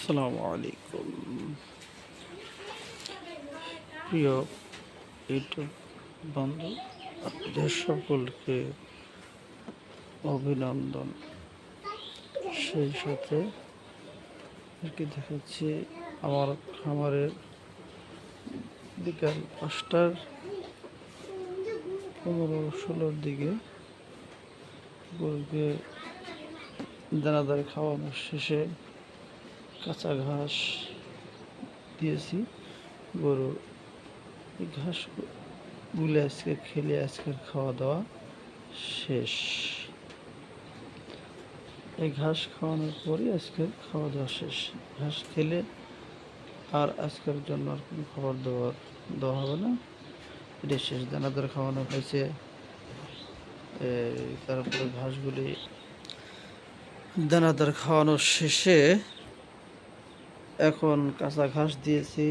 আসসালামু আলাইকুম প্রিয় ইউটিউব বন্ধু, আপনাদের সকলকে অভিনন্দন। সেই সাথে দেখাচ্ছি আমার খামারের বিকাল 5:15-16 দিকে গরুকে দানাদার খাওয়ানো শেষে কাঁচা ঘাস দিয়েছি। গরু এই ঘাসগুলো আজকে খেলে আজকের খাওয়া দাওয়া শেষ। এই ঘাস খাওয়ানোর পরই আজকের খাওয়া দাওয়া শেষ। ঘাস খেলে আর আজকের জন্য আর কোনো খাবার দেওয়া হবে না। এটা শেষ। দানাদার খাওয়ানো হয়েছে। তারপরে ঘাসগুলি দানাদার খাওয়ানোর শেষে এখন কাঁচা ঘাস দিয়েছি।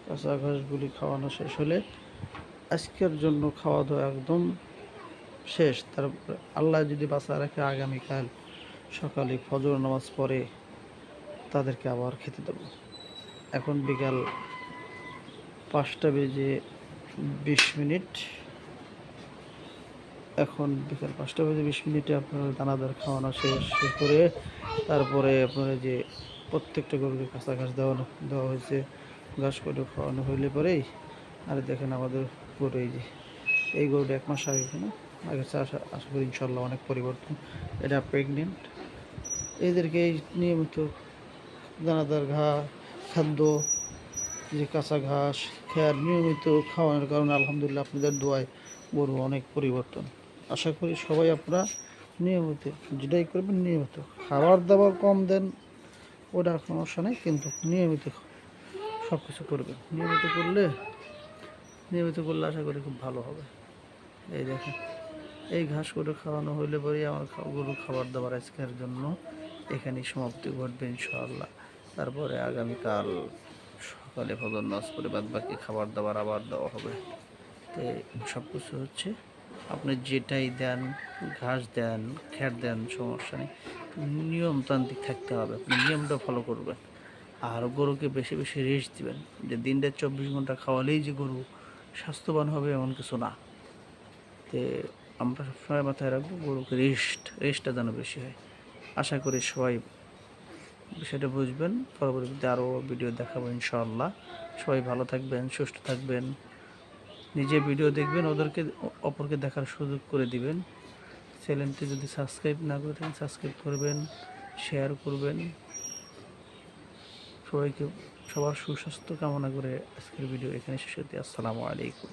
কাঁচা ঘাসগুলি খাওয়ানো শেষ হলে আজকের জন্য খাওয়া দাওয়া একদম শেষ। তারপরে আল্লাহ যদি বাঁচা রাখে আগামীকাল সকালে ফজর নামাজ পড়ে তাদেরকে আবার খেতে দেব। এখন বিকাল 5:20 এখন বিকাল 5:20 আপনার দানাদার খাওয়ানো শেষ করে তারপরে আপনার যে প্রত্যেকটা গরুকে কাঁচা ঘাস দেওয়া হয়েছে। ঘাস করে খাওয়ানো হইলে পরেই আর দেখেন আমাদের গরু এই গরুটা 1 মাস আগে কিনা আগে আশা করি ইনশাল্লাহ অনেক পরিবর্তন। এটা প্রেগনেন্ট। এদেরকে এই নিয়মিত দানাদার খাদ্য যে কাঁচা ঘাস খেয়ার নিয়মিত খাওয়ানোর কারণে আলহামদুলিল্লাহ আপনাদের দোয়ায় গরু অনেক পরিবর্তন। আশা করি সবাই আপনারা নিয়মিত যেটাই করবেন নিয়মিত খাবার দাবার কম দেন, ওটার সমস্যা নেই, কিন্তু নিয়মিত সব কিছু করবেন। নিয়মিত করলে আশা করি খুব ভালো হবে। এই দেখেন এই ঘাস করে খাওয়ানো হইলে পরেই আমার গরুর খাবার দাবার আজকের জন্য এখানেই সমাপ্তি ঘটবে ইনশাআল্লাহ। তারপরে আগামীকাল সকালে ফজর নামাজ পড়ে বাদ বাকি খাবার দাবার আবার দেওয়া হবে। তো সব কিছু হচ্ছে আপনি যেটাই দেন, ঘাস দেন, খ্যার দেন, সমস্যা নেই, নিয়মতান্ত্রিক থাকতে হবে। আপনি নিয়মটা ফলো করবেন। আর গরুকে বেশি বেশি রেস্ট দিবেন। যে দিনটা 24 ঘন্টা খাওয়ালেই যে গরু স্বাস্থ্যবান হবে এমন কিছু না। তো আমরা সবসময় মাথায় রাখবো গরুকে রেস্টটা যেন বেশি হয়। আশা করি সবাই বিষয়টা বুঝবেন। পরবর্তীতে আরও ভিডিও দেখাবো ইনশাআল্লাহ। সবাই ভালো থাকবেন, সুস্থ থাকবেন, নিজে ভিডিও দেখবেন, অপরকে দেখার সুযোগ করে দিবেন। চ্যানেলটি যদি সাবস্ক্রাইব না করে থাকেন সাবস্ক্রাইব করবেন, শেয়ার করবেন। সবাইকে সবার সুস্বাস্থ্য কামনা করে আজকের ভিডিও এখানে শেষ করতে। আসসালামু আলাইকুম।